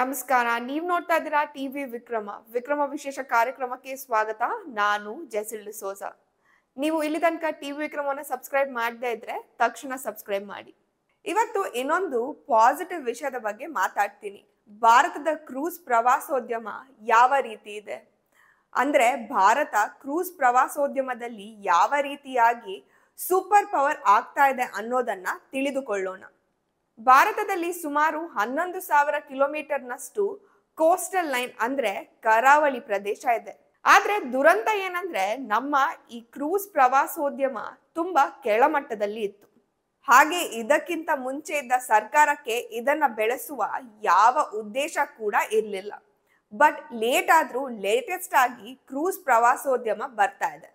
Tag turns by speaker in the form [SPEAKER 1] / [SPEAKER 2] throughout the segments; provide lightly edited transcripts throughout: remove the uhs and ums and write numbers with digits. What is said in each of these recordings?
[SPEAKER 1] ನಮಸ್ಕಾರ. ನೀವ್ ನೋಡ್ತಾ ಇದ್ದೀರಾ ಟಿವಿ ವಿಕ್ರಮ ವಿಶೇಷ ಕಾರ್ಯಕ್ರಮಕ್ಕೆ ಸ್ವಾಗತ. ನಾನು ಜೆಸಿಲ್ ಡಿಸೋಜ. ನೀವು ಇಲ್ಲಿ ತನಕ ಟಿವಿ ವಿಕ್ರಮವನ್ನ ಸಬ್ಸ್ಕ್ರೈಬ್ ಮಾಡದೇ ಇದ್ರೆ ತಕ್ಷಣ ಸಬ್ಸ್ಕ್ರೈಬ್ ಮಾಡಿ. ಇವತ್ತು ಇನ್ನೊಂದು ಪಾಸಿಟಿವ್ ವಿಷಯದ ಬಗ್ಗೆ ಮಾತಾಡ್ತೀನಿ. ಭಾರತದ ಕ್ರೂಸ್ ಪ್ರವಾಸೋದ್ಯಮ ಯಾವ ರೀತಿ ಇದೆ ಅಂದ್ರೆ, ಭಾರತ ಕ್ರೂಸ್ ಪ್ರವಾಸೋದ್ಯಮದಲ್ಲಿ ಯಾವ ರೀತಿಯಾಗಿ ಸೂಪರ್ ಪವರ್ ಆಗ್ತಾ ಇದೆ ಅನ್ನೋದನ್ನ ತಿಳಿದುಕೊಳ್ಳೋಣ. ಭಾರತದಲ್ಲಿ ಸುಮಾರು 11,000 ಕಿಲೋಮೀಟರ್ನಷ್ಟು ಕೋಸ್ಟಲ್ ಲೈನ್ ಅಂದ್ರೆ ಕರಾವಳಿ ಪ್ರದೇಶ ಇದೆ. ಆದ್ರೆ ದುರಂತ ಏನಂದ್ರೆ, ನಮ್ಮ ಈ ಕ್ರೂಸ್ ಪ್ರವಾಸೋದ್ಯಮ ತುಂಬಾ ಕೆಳಮಟ್ಟದಲ್ಲಿ ಇತ್ತು. ಹಾಗೆ ಇದಕ್ಕಿಂತ ಮುಂಚೆ ಇದ್ದ ಸರ್ಕಾರಕ್ಕೆ ಇದನ್ನ ಬೆಳೆಸುವ ಯಾವ ಉದ್ದೇಶ ಕೂಡ ಇರಲಿಲ್ಲ. ಬಟ್ ಲೇಟೆಸ್ಟ್ ಆಗಿ ಕ್ರೂಸ್ ಪ್ರವಾಸೋದ್ಯಮ ಬರ್ತಾ ಇದೆ.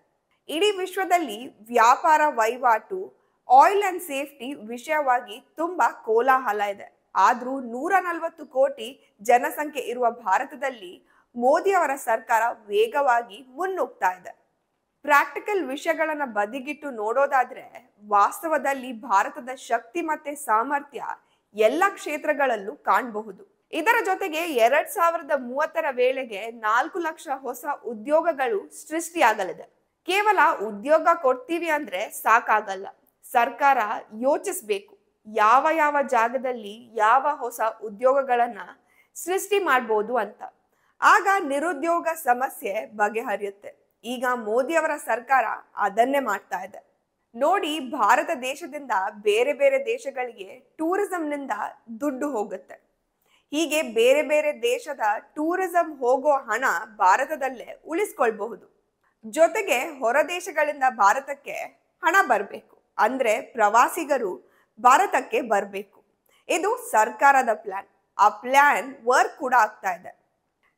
[SPEAKER 1] ಇಡೀ ವಿಶ್ವದಲ್ಲಿ ವ್ಯಾಪಾರ ವಹಿವಾಟು, ಆಯಿಲ್ ಅಂಡ್ ಸೇಫ್ಟಿ ವಿಷಯವಾಗಿ ತುಂಬಾ ಕೋಲಾಹಲ ಇದೆ. ಆದ್ರೂ 140 ಕೋಟಿ ಜನಸಂಖ್ಯೆ ಇರುವ ಭಾರತದಲ್ಲಿ ಮೋದಿ ಅವರ ಸರ್ಕಾರ ವೇಗವಾಗಿ ಮುನ್ನುಗ್ತಾ ಇದೆ. ಪ್ರಾಕ್ಟಿಕಲ್ ವಿಷಯಗಳನ್ನ ಬದಿಗಿಟ್ಟು ನೋಡೋದಾದ್ರೆ, ವಾಸ್ತವದಲ್ಲಿ ಭಾರತದ ಶಕ್ತಿ ಮತ್ತೆ ಸಾಮರ್ಥ್ಯ ಎಲ್ಲ ಕ್ಷೇತ್ರಗಳಲ್ಲೂ ಕಾಣಬಹುದು. ಇದರ ಜೊತೆಗೆ 2030ರ ವೇಳೆಗೆ 4 ಲಕ್ಷ ಹೊಸ ಉದ್ಯೋಗಗಳು ಸೃಷ್ಟಿಯಾಗಲಿದೆ. ಕೇವಲ ಉದ್ಯೋಗ ಕೊಡ್ತೀವಿ ಅಂದ್ರೆ ಸಾಕಾಗಲ್ಲ. ಸರ್ಕಾರ ಯೋಚಿಸ್ಬೇಕು, ಯಾವ ಜಾಗದಲ್ಲಿ ಯಾವ ಹೊಸ ಉದ್ಯೋಗಗಳನ್ನ ಸೃಷ್ಟಿ ಮಾಡ್ಬೋದು ಅಂತ. ಆಗ ನಿರುದ್ಯೋಗ ಸಮಸ್ಯೆ ಬಗೆಹರಿಯುತ್ತೆ. ಈಗ ಮೋದಿ ಅವರ ಸರ್ಕಾರ ಅದನ್ನೇ ಮಾಡ್ತಾ ಇದೆ. ನೋಡಿ, ಭಾರತ ದೇಶದಿಂದ ಬೇರೆ ಬೇರೆ ದೇಶಗಳಿಗೆ ಟೂರಿಸಂನಿಂದ ದುಡ್ಡು ಹೋಗುತ್ತೆ. ಹೀಗೆ ಬೇರೆ ಬೇರೆ ದೇಶದ ಟೂರಿಸಂ ಹೋಗೋ ಹಣ ಭಾರತದಲ್ಲೇ ಉಳಿಸ್ಕೊಳ್ಬಹುದು. ಜೊತೆಗೆ ಹೊರ ದೇಶಗಳಿಂದ ಭಾರತಕ್ಕೆ ಹಣ ಬರಬೇಕು ಅಂದ್ರೆ ಪ್ರವಾಸಿಗರು ಭಾರತಕ್ಕೆ ಬರಬೇಕು. ಇದು ಸರ್ಕಾರದ ಪ್ಲಾನ್. ಆ ಪ್ಲಾನ್ ವರ್ಕ್ ಕೂಡ ಆಗ್ತಾ ಇದೆ.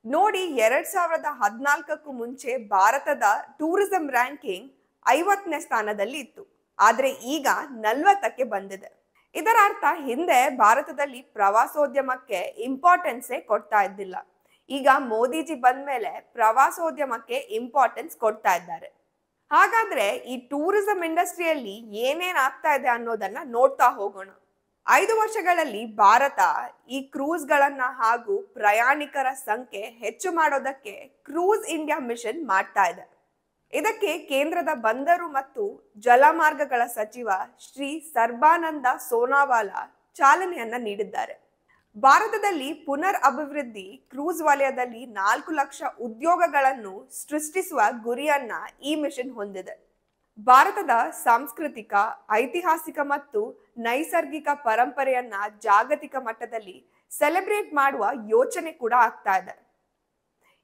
[SPEAKER 1] ನೋಡಿ, 2014ಕ್ಕೂ ಮುಂಚೆ ಭಾರತದ ಟೂರಿಸಂ ರ್ಯಾಂಕಿಂಗ್ 50ನೇ ಸ್ಥಾನದಲ್ಲಿ ಇತ್ತು. ಆದ್ರೆ ಈಗ 40ಕ್ಕೆ ಬಂದಿದೆ. ಇದರ ಅರ್ಥ, ಹಿಂದೆ ಭಾರತದಲ್ಲಿ ಪ್ರವಾಸೋದ್ಯಮಕ್ಕೆ ಇಂಪಾರ್ಟೆನ್ಸೇ ಕೊಡ್ತಾ ಇದ್ದಿಲ್ಲ. ಈಗ ಮೋದಿಜಿ ಬಂದ್ಮೇಲೆ ಪ್ರವಾಸೋದ್ಯಮಕ್ಕೆ ಇಂಪಾರ್ಟೆನ್ಸ್ ಕೊಡ್ತಾ ಇದ್ದಾರೆ. ಹಾಗಾದ್ರೆ ಈ ಟೂರಿಸಂ ಇಂಡಸ್ಟ್ರಿಯಲ್ಲಿ ಏನೇನ್ ಆಗ್ತಾ ಇದೆ ಅನ್ನೋದನ್ನ ನೋಡ್ತಾ ಹೋಗೋಣ. 5 ವರ್ಷಗಳಲ್ಲಿ ಭಾರತ ಈ ಕ್ರೂಸ್ಗಳನ್ನ ಹಾಗೂ ಪ್ರಯಾಣಿಕರ ಸಂಖ್ಯೆ ಹೆಚ್ಚು ಮಾಡೋದಕ್ಕೆ ಕ್ರೂಸ್ ಇಂಡಿಯಾ ಮಿಷನ್ ಮಾಡ್ತಾ ಇದೆ. ಇದಕ್ಕೆ ಕೇಂದ್ರದ ಬಂದರು ಮತ್ತು ಜಲಮಾರ್ಗಗಳ ಸಚಿವ ಶ್ರೀ ಸರ್ಬಾನಂದ ಸೋನಾವಾಲ ಚಾಲನೆಯನ್ನ ನೀಡಿದ್ದಾರೆ. ಭಾರತದಲ್ಲಿ ಪುನರ್ ಅಭಿವೃದ್ಧಿ ಕ್ರೂಸ್ ವಲಯದಲ್ಲಿ 4 ಲಕ್ಷ ಉದ್ಯೋಗಗಳನ್ನು ಸೃಷ್ಟಿಸುವ ಗುರಿಯನ್ನ ಈ ಮಿಷನ್ ಹೊಂದಿದೆ. ಭಾರತದ ಸಾಂಸ್ಕೃತಿಕ, ಐತಿಹಾಸಿಕ ಮತ್ತು ನೈಸರ್ಗಿಕ ಪರಂಪರೆಯನ್ನ ಜಾಗತಿಕ ಮಟ್ಟದಲ್ಲಿ ಸೆಲೆಬ್ರೇಟ್ ಮಾಡುವ ಯೋಚನೆ ಕೂಡ ಆಗ್ತಾ ಇದೆ.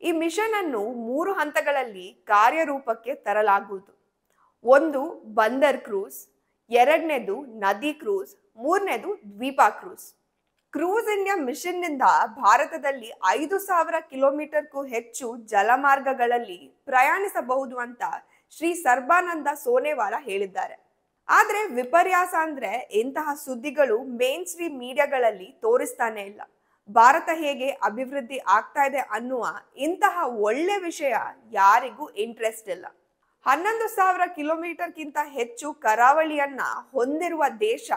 [SPEAKER 1] ಈ ಮಿಷನ್ ಅನ್ನು 3 ಹಂತಗಳಲ್ಲಿ ಕಾರ್ಯರೂಪಕ್ಕೆ ತರಲಾಗುವುದು. 1 ಬಂದರ್ ಕ್ರೂಸ್, 2ನೇದು ನದಿ ಕ್ರೂಸ್, 3ನೇದು ದ್ವೀಪ ಕ್ರೂಸ್. ಕ್ರೂಸ್ ಇಂಡಿಯಾ ಮಿಷನ್ ನಿಂದ ಭಾರತದಲ್ಲಿ 5,000 ಕಿಲೋಮೀಟರ್ಗೂ ಹೆಚ್ಚು ಜಲಮಾರ್ಗಗಳಲ್ಲಿ ಪ್ರಯಾಣಿಸಬಹುದು ಅಂತ ಶ್ರೀ ಸರ್ಬಾನಂದ ಸೋನೆವಾಲ ಹೇಳಿದ್ದಾರೆ. ಆದ್ರೆ ವಿಪರ್ಯಾಸ ಅಂದ್ರೆ, ಇಂತಹ ಸುದ್ದಿಗಳು ಮೇನ್ ಸ್ಟ್ರೀಮ್ ಮೀಡಿಯಾಗಳಲ್ಲಿ ತೋರಿಸ್ತಾನೆ ಇಲ್ಲ. ಭಾರತ ಹೇಗೆ ಅಭಿವೃದ್ಧಿ ಆಗ್ತಾ ಇದೆ ಅನ್ನುವ ಇಂತಹ ಒಳ್ಳೆ ವಿಷಯ ಯಾರಿಗೂ ಇಂಟ್ರೆಸ್ಟ್ ಇಲ್ಲ. 11,000 ಕಿಲೋಮೀಟರ್ಗಿಂತ ಹೆಚ್ಚು ಕರಾವಳಿಯನ್ನ ಹೊಂದಿರುವ ದೇಶ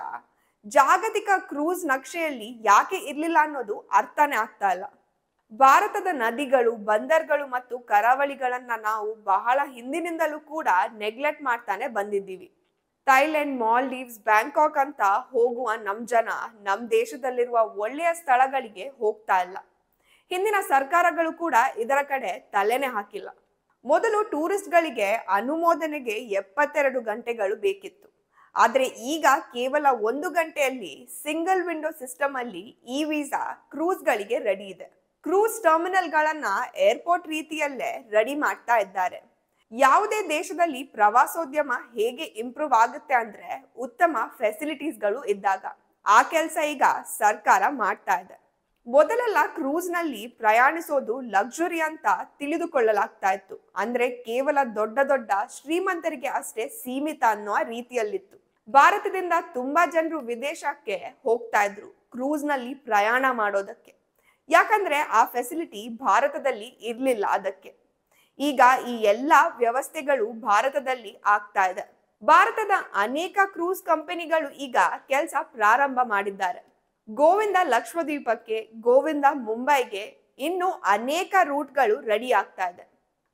[SPEAKER 1] ಜಾಗತಿಕ ಕ್ರೂಸ್ ನಕ್ಷೆಯಲ್ಲಿ ಯಾಕೆ ಇರ್ಲಿಲ್ಲ ಅನ್ನೋದು ಅರ್ಥನೇ ಆಗ್ತಾ ಇಲ್ಲ. ಭಾರತದ ನದಿಗಳು, ಬಂದರ್ಗಳು ಮತ್ತು ಕರಾವಳಿಗಳನ್ನ ನಾವು ಬಹಳ ಹಿಂದಿನಿಂದಲೂ ಕೂಡ ನೆಗ್ಲೆಕ್ಟ್ ಮಾಡ್ತಾನೆ ಬಂದಿದ್ದೀವಿ. ಥೈಲ್ಯಾಂಡ್, ಮಾಲ್ಡೀವ್ಸ್, ಬ್ಯಾಂಕಾಕ್ ಅಂತ ಹೋಗುವ ನಮ್ ಜನ ನಮ್ ದೇಶದಲ್ಲಿರುವ ಒಳ್ಳೆಯ ಸ್ಥಳಗಳಿಗೆ ಹೋಗ್ತಾ ಇಲ್ಲ. ಹಿಂದಿನ ಸರ್ಕಾರಗಳು ಕೂಡ ಇದರ ಕಡೆ ತಲೆನೇ ಹಾಕಿಲ್ಲ. ಮೊದಲು ಟೂರಿಸ್ಟ್ಗಳಿಗೆ ಅನುಮೋದನೆಗೆ 72 ಗಂಟೆಗಳು ಬೇಕಿತ್ತು. ಆದ್ರೆ ಈಗ ಕೇವಲ 1 ಗಂಟೆಯಲ್ಲಿ ಸಿಂಗಲ್ ವಿಂಡೋ ಸಿಸ್ಟಮ್ ಅಲ್ಲಿ ಈ ವೀಸಾ ಕ್ರೂಸ್ಗಳಿಗೆ ರೆಡಿ ಇದೆ. ಕ್ರೂಸ್ ಟರ್ಮಿನಲ್ಗಳನ್ನ ಏರ್ಪೋರ್ಟ್ ರೀತಿಯಲ್ಲೇ ರೆಡಿ ಮಾಡ್ತಾ ಇದ್ದಾರೆ. ಯಾವುದೇ ದೇಶದಲ್ಲಿ ಪ್ರವಾಸೋದ್ಯಮ ಹೇಗೆ ಇಂಪ್ರೂವ್ ಆಗುತ್ತೆ ಅಂದ್ರೆ, ಉತ್ತಮ ಫೆಸಿಲಿಟೀಸ್ಗಳು ಇದ್ದಾಗ. ಆ ಕೆಲಸ ಈಗ ಸರ್ಕಾರ ಮಾಡ್ತಾ ಇದೆ. ಮೊದಲೆಲ್ಲ ಕ್ರೂಸ್ ನಲ್ಲಿ ಪ್ರಯಾಣಿಸೋದು ಲಕ್ಸುರಿ ಅಂತ ತಿಳಿದುಕೊಳ್ಳಲಾಗ್ತಾ ಇತ್ತು. ಅಂದ್ರೆ ಕೇವಲ ದೊಡ್ಡ ಶ್ರೀಮಂತರಿಗೆ ಅಷ್ಟೇ ಸೀಮಿತ ಅನ್ನೋ ರೀತಿಯಲ್ಲಿತ್ತು. ಭಾರತದಿಂದ ತುಂಬಾ ಜನರು ವಿದೇಶಕ್ಕೆ ಹೋಗ್ತಾ ಇದ್ರು ಕ್ರೂಸ್ ನಲ್ಲಿ ಪ್ರಯಾಣ ಮಾಡೋದಕ್ಕೆ. ಯಾಕಂದ್ರೆ ಆ ಫೆಸಿಲಿಟಿ ಭಾರತದಲ್ಲಿ ಇರ್ಲಿಲ್ಲ. ಅದಕ್ಕೆ ಈಗ ಈ ಎಲ್ಲಾ ವ್ಯವಸ್ಥೆಗಳು ಭಾರತದಲ್ಲಿ ಆಗ್ತಾ ಇದೆ. ಭಾರತದ ಅನೇಕ ಕ್ರೂಸ್ ಕಂಪನಿಗಳು ಈಗ ಕೆಲಸ ಪ್ರಾರಂಭ ಮಾಡಿದ್ದಾರೆ. ಗೋವಿಂದ ಲಕ್ಷದ್ವೀಪಕ್ಕೆ, ಗೋವಿಂದ ಮುಂಬೈಗೆ ಇನ್ನು ಅನೇಕ ರೂಟ್ಗಳು ರೆಡಿ ಆಗ್ತಾ ಇದೆ.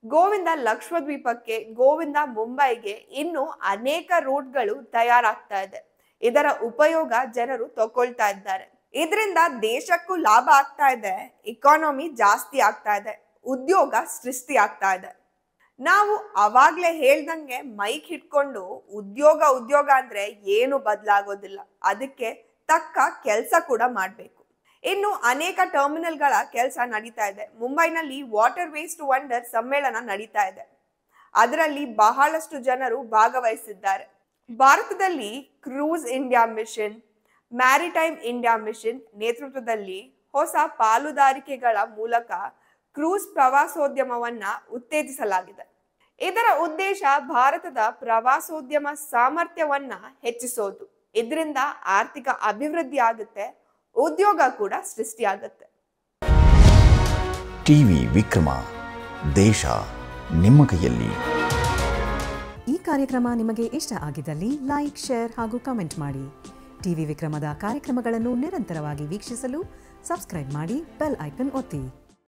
[SPEAKER 1] ಗೋವಿಂದ ಲಕ್ಷದ್ವೀಪಕ್ಕೆ, ಗೋವಿಂದ ಮುಂಬೈಗೆ ಇನ್ನು ಅನೇಕ ರೂಟ್ಗಳು ತಯಾರಾಗ್ತಾ ಇದೆ. ಇದರ ಉಪಯೋಗ ಜನರು ತಗೊಳ್ತಾ ಇದ್ದಾರೆ. ಇದರಿಂದ ದೇಶಕ್ಕೂ ಲಾಭ ಆಗ್ತಾ ಇದೆ, ಇಕಾನಮಿ ಜಾಸ್ತಿ ಆಗ್ತಾ ಇದೆ, ಉದ್ಯೋಗ ಸೃಷ್ಟಿ ಆಗ್ತಾ ಇದೆ. ನಾವು ಅವಾಗ್ಲೇ ಹೇಳ್ದಂಗೆ ಮೈಕ್ ಹಿಡ್ಕೊಂಡು ಉದ್ಯೋಗ ಅಂದ್ರೆ ಏನು ಬದಲಾಗೋದಿಲ್ಲ. ಅದಕ್ಕೆ ತಕ್ಕ ಕೆಲಸ ಕೂಡ ಮಾಡ್ಬೇಕು. ಇನ್ನು ಅನೇಕ ಟರ್ಮಿನಲ್ಗಳ ಕೆಲಸ ನಡೀತಾ ಇದೆ. ಮುಂಬೈನಲ್ಲಿ ವಾಟರ್ ವೇಸ್ಟ್ ವಂಡರ್ ಸಮ್ಮೇಳನ ನಡೀತಾ ಇದೆ. ಅದರಲ್ಲಿ ಬಹಳಷ್ಟು ಜನರು ಭಾಗವಹಿಸಿದ್ದಾರೆ. ಭಾರತದಲ್ಲಿ cruise India mission, maritime India mission ನೇತೃತ್ವದಲ್ಲಿ ಹೊಸ ಪಾಲುದಾರಿಕೆಗಳ ಮೂಲಕ ಕ್ರೂಸ್ ಪ್ರವಾಸೋದ್ಯಮವನ್ನ ಉತ್ತೇಜಿಸಲಾಗಿದೆ. ಇದರ ಉದ್ದೇಶ ಭಾರತದ ಪ್ರವಾಸೋದ್ಯಮ ಸಾಮರ್ಥ್ಯವನ್ನ ಹೆಚ್ಚಿಸೋದು. ಇದರಿಂದ ಆರ್ಥಿಕ ಅಭಿವೃದ್ಧಿ ಆಗುತ್ತೆ, ಉದ್ಯೋಗ ಕೂಡ ಸೃಷ್ಟಿಯಾಗುತ್ತೆ.
[SPEAKER 2] ಟಿವಿ ವಿಕ್ರಮ, ದೇಶ ನಿಮ್ಮ ಕೈಯಲ್ಲಿ.
[SPEAKER 3] ಈ ಕಾರ್ಯಕ್ರಮ ನಿಮಗೆ ಇಷ್ಟ ಆಗಿದ್ದಲ್ಲಿ ಲೈಕ್, ಶೇರ್ ಹಾಗೂ ಕಮೆಂಟ್ ಮಾಡಿ. ಟಿವಿ ವಿಕ್ರಮದ ಕಾರ್ಯಕ್ರಮಗಳನ್ನು ನಿರಂತರವಾಗಿ ವೀಕ್ಷಿಸಲು ಸಬ್ಸ್ಕ್ರೈಬ್ ಮಾಡಿ, ಬೆಲ್ ಐಕನ್ ಒತ್ತಿ.